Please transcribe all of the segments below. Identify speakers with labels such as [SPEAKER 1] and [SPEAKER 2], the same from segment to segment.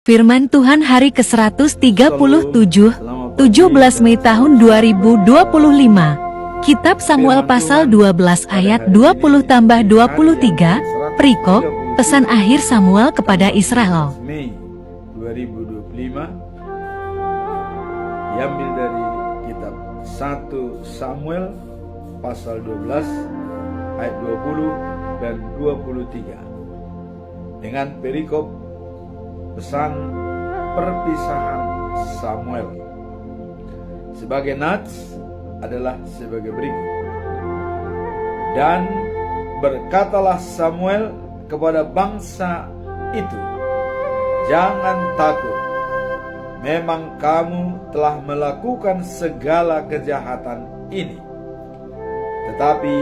[SPEAKER 1] Firman Tuhan hari ke-137, 17 Mei tahun 2025. Kitab Samuel pasal 12 ayat 20-23, perikop, pesan akhir Samuel kepada Israel.
[SPEAKER 2] Mei 2025 diambil dari kitab 1 Samuel pasal 12 ayat 20 dan 23 dengan perikop pesan perpisahan Samuel. Sebagai nats adalah sebagai berikut. Dan berkatalah Samuel kepada bangsa itu, jangan takut, memang kamu telah melakukan segala kejahatan ini. Tetapi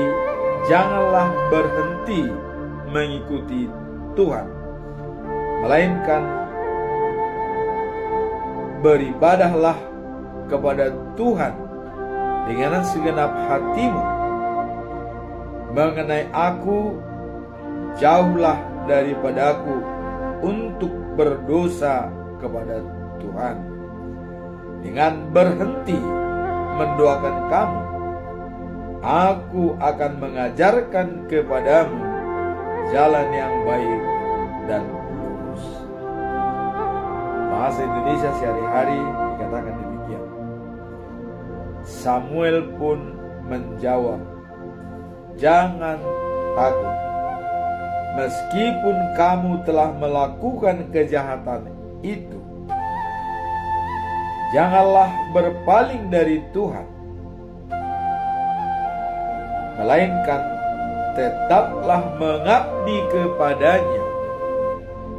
[SPEAKER 2] janganlah berhenti mengikuti Tuhan, melainkan beribadahlah kepada Tuhan dengan segenap hatimu. Mengenai aku, jauhlah daripadaku untuk berdosa kepada Tuhan. Dengan berhenti mendoakan kamu, aku akan mengajarkan kepadamu jalan yang baik dan lurus. Bahasa Indonesia sehari-hari dikatakan demikian. Samuel pun menjawab, jangan takut. Meskipun kamu telah melakukan kejahatan itu, janganlah berpaling dari Tuhan, melainkan tetaplah mengabdi kepadanya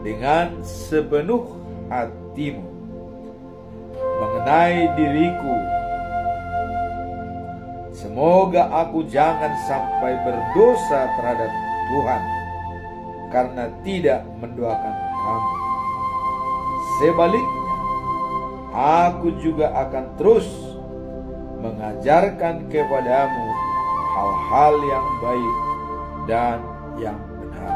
[SPEAKER 2] dengan sepenuh hatimu. Mengenai diriku, semoga aku jangan sampai berdosa terhadap Tuhan karena tidak mendoakan kamu. Sebaliknya, aku juga akan terus mengajarkan kepadamu hal-hal yang baik dan yang benar.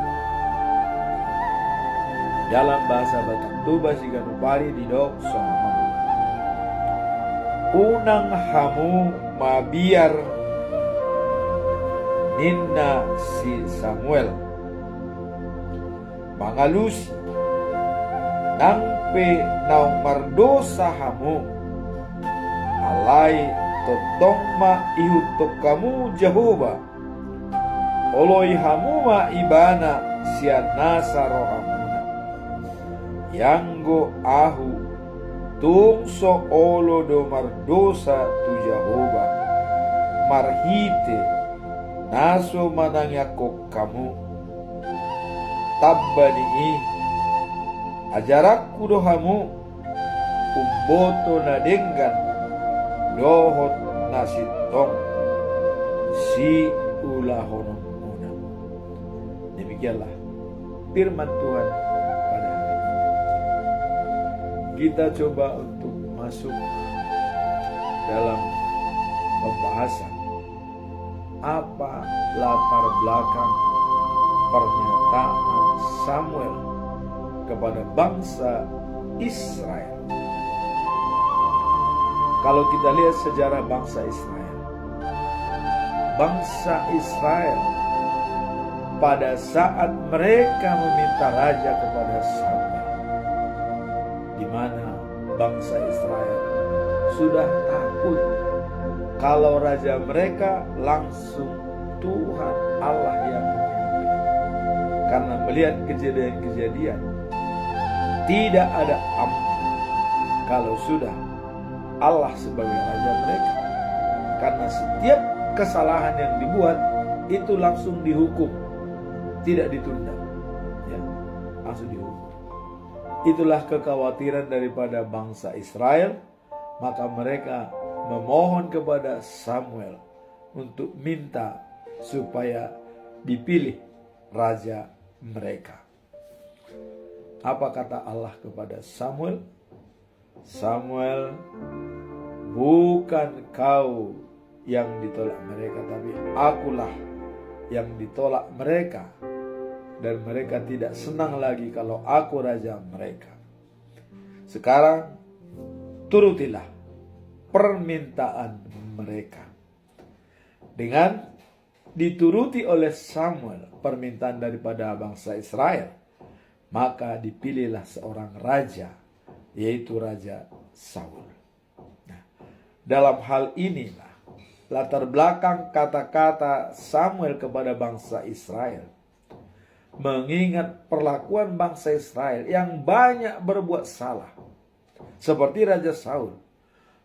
[SPEAKER 2] Dalam bahasa Batak Tuba Siganupari di dok sohamam, unang hamu mabiar ninna si Samuel mangalusi nangpe naung mardosa hamu alai totongma ihutok kamu Jehovah oloi hamu ma ibana sianasa rohamuna yanggo ahu tungso olo do mardosa tu Jehovah marhite naso manangyakok kamu tabbani ajarakku dohamu umboto na denggan lohot nasitong si ulahonong muna. Demikianlah firman Tuhan pada hari ini. Kita coba untuk masuk dalam pembahasan apa latar belakang pernyataan Samuel kepada bangsa Israel. Kalau kita lihat sejarah bangsa Israel pada saat mereka meminta raja kepada Samuel, di mana bangsa Israel sudah takut kalau raja mereka langsung Tuhan Allah yang memimpin, karena melihat kejadian-kejadian tidak ada ampun kalau sudah Allah sebagai raja mereka, karena setiap kesalahan yang dibuat itu langsung dihukum, tidak ditunda, ya, langsung dihukum. Itulah kekhawatiran daripada bangsa Israel, maka mereka memohon kepada Samuel untuk minta supaya dipilih raja mereka. Apa kata Allah kepada Samuel? Samuel, bukan kau yang ditolak mereka, tapi akulah yang ditolak mereka. Dan mereka tidak senang lagi kalau aku raja mereka. Sekarang turutilah permintaan mereka. Dengan dituruti oleh Samuel permintaan daripada bangsa Israel, maka dipilihlah seorang raja, yaitu Raja Saul. Nah, dalam hal inilah latar belakang kata-kata Samuel kepada bangsa Israel, mengingat perlakuan bangsa Israel yang banyak berbuat salah. Seperti Raja Saul,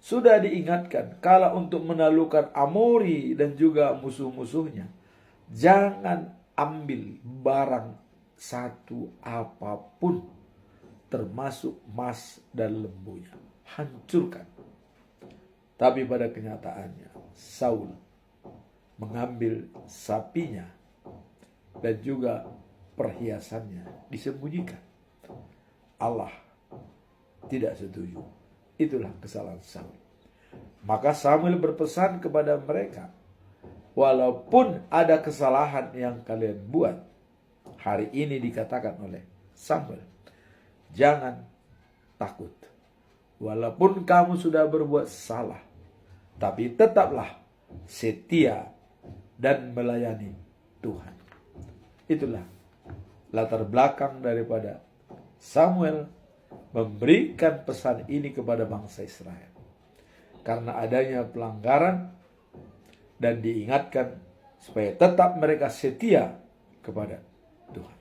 [SPEAKER 2] sudah diingatkan kalau untuk menaklukkan Amori dan juga musuh-musuhnya, jangan ambil barang satu apapun, termasuk emas dan lembunya. Hancurkan. Tapi pada kenyataannya, Saul mengambil sapinya dan juga perhiasannya, disembunyikan. Allah tidak setuju. Itulah kesalahan Saul. Maka Samuel berpesan kepada mereka, walaupun ada kesalahan yang kalian buat, hari ini dikatakan oleh Samuel, jangan takut. Walaupun kamu sudah berbuat salah, tapi tetaplah setia dan melayani Tuhan. Itulah latar belakang daripada Samuel memberikan pesan ini kepada bangsa Israel. Karena adanya pelanggaran, dan diingatkan supaya tetap mereka setia kepada Tuhan.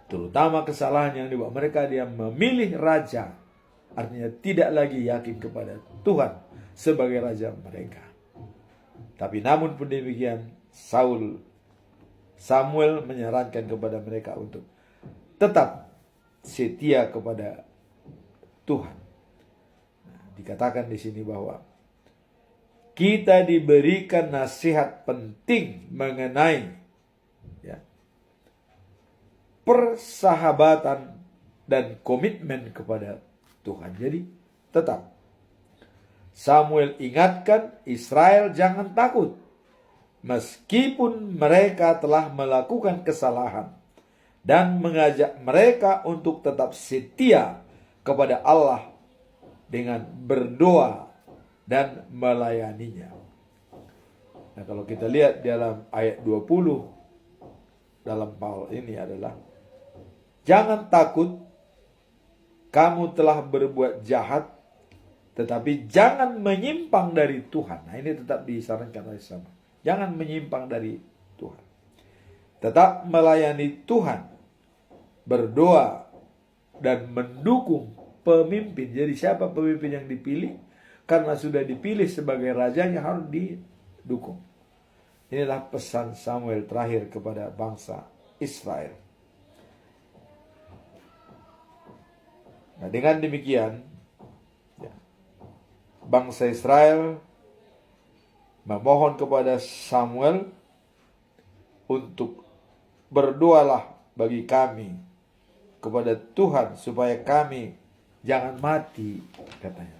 [SPEAKER 2] Terutama kesalahan yang dibuat mereka, dia memilih raja, artinya tidak lagi yakin kepada Tuhan sebagai raja mereka. Tapi namun pun demikian, Samuel menyarankan kepada mereka untuk tetap setia kepada Tuhan. Nah, dikatakan di sini bahwa kita diberikan nasihat penting mengenai persahabatan dan komitmen kepada Tuhan. Jadi tetap Samuel ingatkan Israel jangan takut, meskipun mereka telah melakukan kesalahan, dan mengajak mereka untuk tetap setia kepada Allah dengan berdoa dan melayaninya. Nah, kalau kita lihat dalam ayat 20 dalam Paul ini adalah, jangan takut, kamu telah berbuat jahat, tetapi jangan menyimpang dari Tuhan. Nah, ini tetap disarankan oleh sama. Jangan menyimpang dari Tuhan. Tetap melayani Tuhan, berdoa dan mendukung pemimpin. Jadi siapa pemimpin yang dipilih? Karena sudah dipilih sebagai rajanya, harus didukung. Inilah pesan Samuel terakhir kepada bangsa Israel. Nah, dengan demikian, bangsa Israel memohon kepada Samuel untuk berdoalah bagi kami kepada Tuhan supaya kami jangan mati, katanya.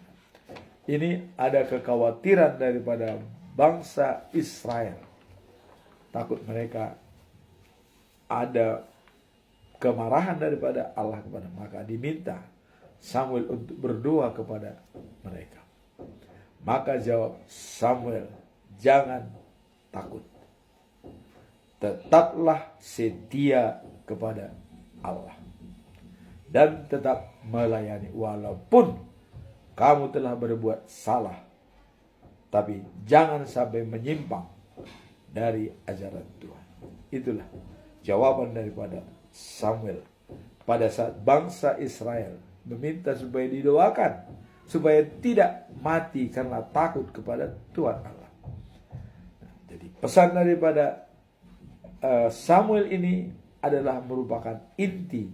[SPEAKER 2] Ini ada kekhawatiran daripada bangsa Israel. Takut mereka ada kemarahan daripada Allah kepada mereka. Maka diminta Samuel untuk berdoa kepada mereka. Maka jawab Samuel, jangan takut. Tetaplah setia kepada Allah dan tetap melayani walaupun kamu telah berbuat salah, tapi jangan sampai menyimpang dari ajaran Tuhan. Itulah jawaban daripada Samuel pada saat bangsa Israel meminta supaya didoakan supaya tidak mati karena takut kepada Tuhan Allah. Nah, jadi pesan daripada Samuel ini adalah merupakan inti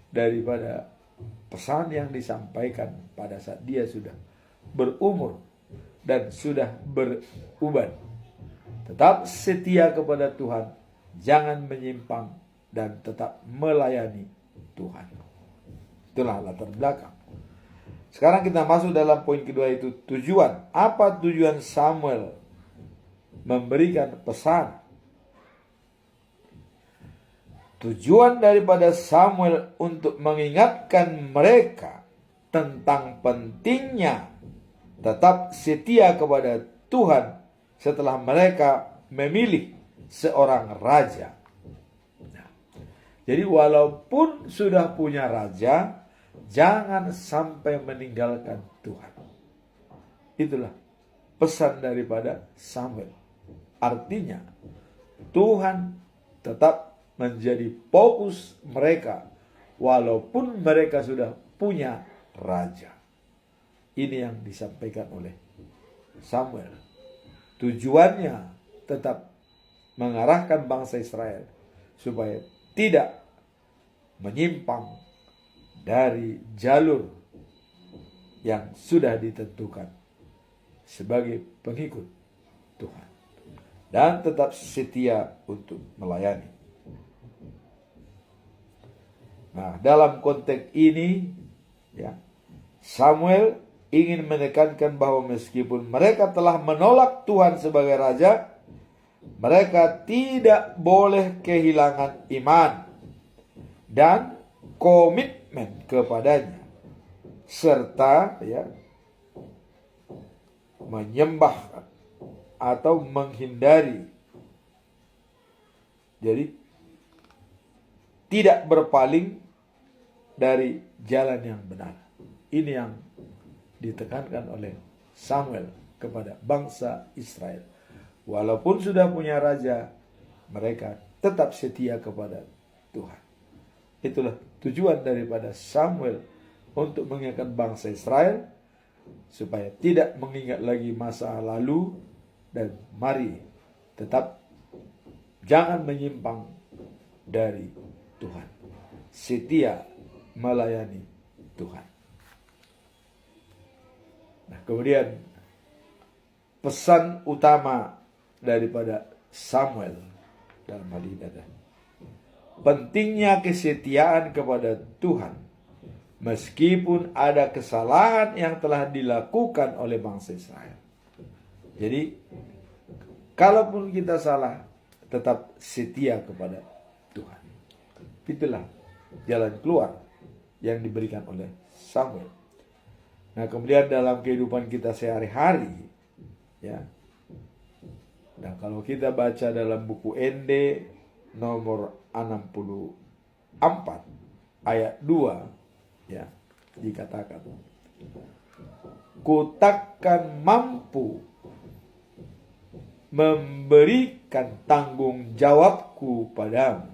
[SPEAKER 2] daripada pesan yang disampaikan pada saat dia sudah berumur dan sudah beruban. Tetap setia kepada Tuhan, jangan menyimpang, dan tetap melayani Tuhan. Itulah latar belakang. Sekarang kita masuk dalam poin kedua, itu tujuan. Apa tujuan Samuel memberikan pesan? Tujuan daripada Samuel untuk mengingatkan mereka tentang pentingnya tetap setia kepada Tuhan setelah mereka memilih seorang raja. Nah, jadi walaupun sudah punya raja, jangan sampai meninggalkan Tuhan. Itulah pesan daripada Samuel. Artinya, Tuhan tetap menjadi fokus mereka walaupun mereka sudah punya raja. Ini yang disampaikan oleh Samuel. Tujuannya tetap mengarahkan bangsa Israel supaya tidak menyimpang dari jalur yang sudah ditentukan sebagai pengikut Tuhan, dan tetap setia untuk melayani. Nah, dalam konteks ini, ya, Samuel ingin menekankan bahwa meskipun mereka telah menolak Tuhan sebagai raja, mereka tidak boleh kehilangan iman dan komitmen kepadanya, serta menyembah atau menghindari, jadi tidak berpaling dari jalan yang benar. Ini yang ditekankan oleh Samuel kepada bangsa Israel. Walaupun sudah punya raja, mereka tetap setia kepada Tuhan. Itulah tujuan daripada Samuel untuk mengingatkan bangsa Israel supaya tidak mengingat lagi masa lalu, dan mari tetap jangan menyimpang dari Tuhan, setia melayani Tuhan. Nah, kemudian pesan utama daripada Samuel dalam hal ini adalah pentingnya kesetiaan kepada Tuhan meskipun ada kesalahan yang telah dilakukan oleh bangsa Israel. Jadi, kalaupun kita salah, tetap setia kepada Tuhan. Itulah jalan keluar yang diberikan oleh Samuel. Nah, kemudian dalam kehidupan kita sehari-hari, ya. Dan kalau kita baca dalam buku ND nomor 64 ayat 2, ya, dikatakan, "Ku takkan mampu memberikan tanggung jawabku padamu,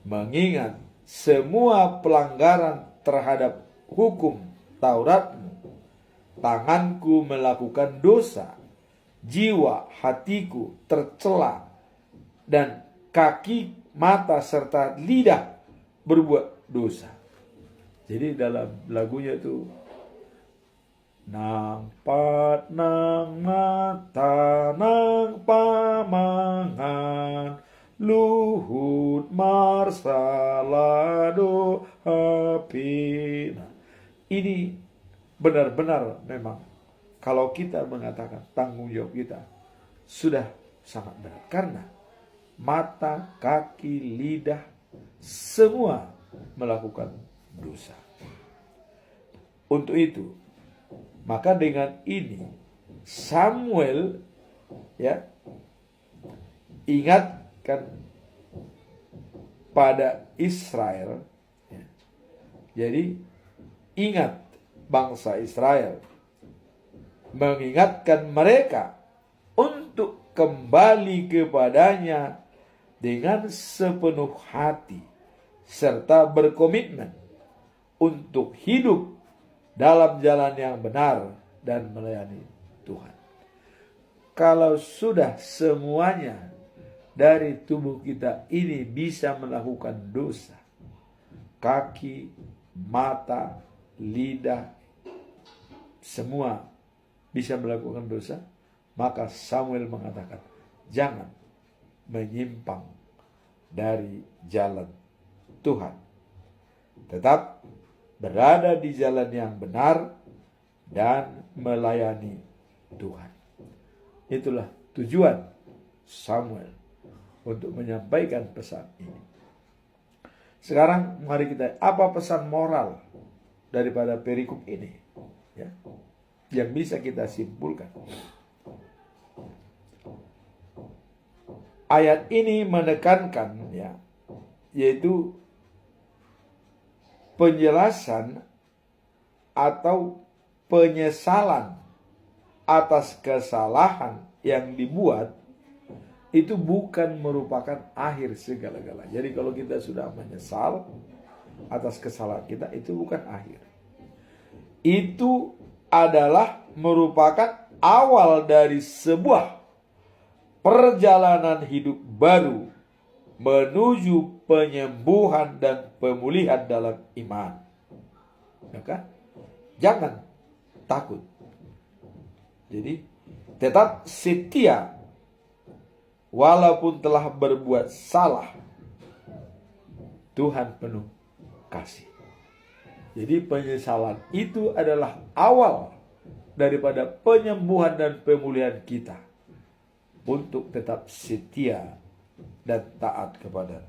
[SPEAKER 2] mengingat semua pelanggaran terhadap hukum Tauratmu, tanganku melakukan dosa, jiwa hatiku tercela, dan kaki, mata, serta lidah berbuat dosa." Jadi dalam lagunya itu, nang pat nang mata nang pamangan, luhut marsalado hapi. Nah, ini benar-benar memang kalau kita mengatakan tanggung jawab kita sudah sangat berat, karena mata, kaki, lidah semua melakukan dosa. Untuk itu, maka dengan ini Samuel, ya, ingatkan pada Israel, ya. Jadi ingat bangsa Israel, mengingatkan mereka untuk kembali kepadanya dengan sepenuh hati serta berkomitmen untuk hidup dalam jalan yang benar dan melayani Tuhan. Kalau sudah semuanya dari tubuh kita ini bisa melakukan dosa, kaki, mata, lidah, semua bisa melakukan dosa, maka Samuel mengatakan, jangan menyimpang dari jalan Tuhan. Tetap berada di jalan yang benar dan melayani Tuhan. Itulah tujuan Samuel untuk menyampaikan pesan ini. Sekarang mari kita, apa pesan moral daripada perikop ini, ya, yang bisa kita simpulkan. Ayat ini menekankan, ya, yaitu penjelasan atau penyesalan atas kesalahan yang dibuat itu bukan merupakan akhir segala-galanya. Jadi kalau kita sudah menyesal atas kesalahan kita, itu bukan akhir. Itu adalah merupakan awal dari sebuah perjalanan hidup baru menuju penyembuhan dan pemulihan dalam iman. Maka jangan takut. Jadi tetap setia walaupun telah berbuat salah. Tuhan penuh kasih. Jadi penyesalan itu adalah awal daripada penyembuhan dan pemulihan kita untuk tetap setia dan taat kepada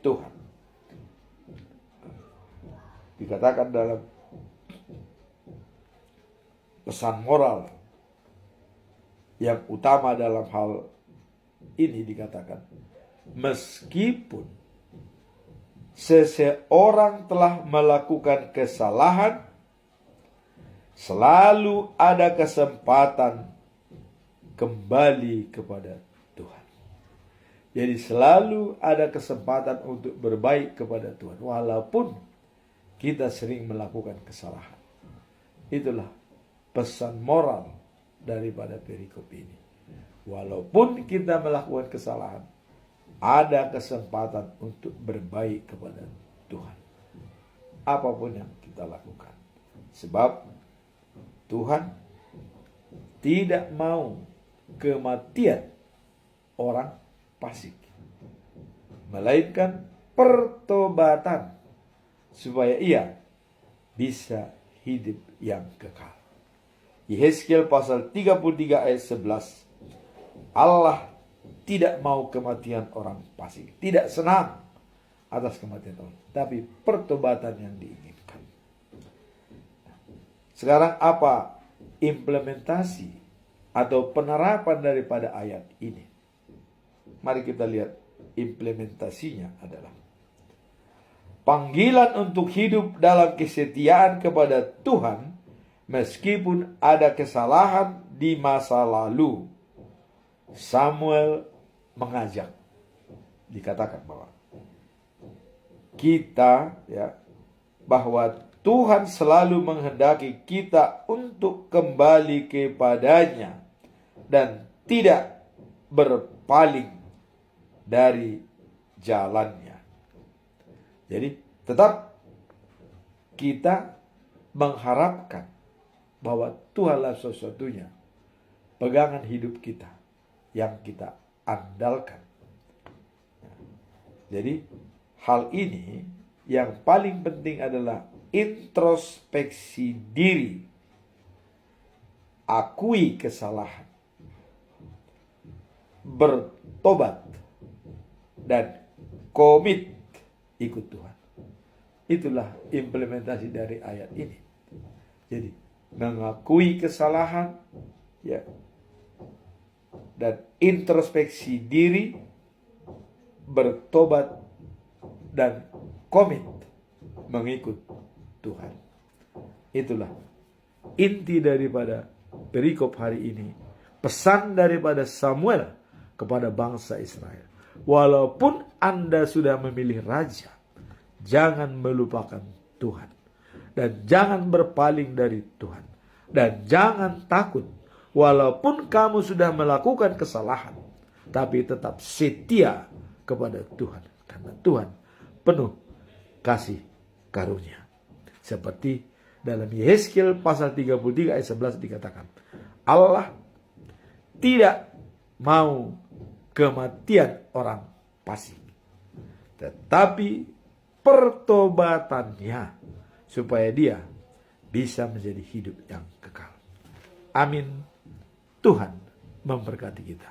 [SPEAKER 2] Tuhan. Dikatakan dalam pesan moral yang utama dalam hal ini, dikatakan, meskipun seseorang telah melakukan kesalahan, selalu ada kesempatan kembali kepada Tuhan. Jadi selalu ada kesempatan untuk berbaik kepada Tuhan, walaupun kita sering melakukan kesalahan. Itulah pesan moral daripada perikop ini. Walaupun kita melakukan kesalahan, ada kesempatan untuk berbaik kepada Tuhan. Apapun yang kita lakukan. Sebab Tuhan tidak mau kematian orang fasik, melainkan pertobatan supaya ia bisa hidup yang kekal. Yehezkiel pasal 33 ayat 11. Allah tidak mau kematian orang fasik, tidak senang atas kematian orang, tapi pertobatan yang diinginkan. Sekarang apa implementasi atau penerapan daripada ayat ini? Mari kita lihat implementasinya adalah panggilan untuk hidup dalam kesetiaan kepada Tuhan meskipun ada kesalahan di masa lalu. Samuel mengajak, dikatakan bahwa kita, ya, bahwa Tuhan selalu menghendaki kita untuk kembali kepadanya dan tidak berpaling dari jalannya. Jadi tetap kita mengharapkan bahwa Tuhanlah satu-satunya pegangan hidup kita yang kita andalkan. Jadi hal ini yang paling penting adalah introspeksi diri, akui kesalahan, bertobat, dan komit ikut Tuhan. Itulah implementasi dari ayat ini. Jadi mengakui kesalahan, ya, dan introspeksi diri, bertobat, dan komit mengikut Tuhan. Itulah inti daripada perikop hari ini. Pesan daripada Samuel kepada bangsa Israel. Walaupun Anda sudah memilih raja, jangan melupakan Tuhan. Dan jangan berpaling dari Tuhan. Dan jangan takut. Walaupun kamu sudah melakukan kesalahan, tapi tetap setia kepada Tuhan. Karena Tuhan penuh kasih karunia. Seperti dalam Yehezkiel pasal 33 ayat 11 dikatakan, Allah tidak mau kematian orang fasik, tetapi pertobatannya supaya dia bisa menjadi hidup yang kekal. Amin. Tuhan memberkati kita.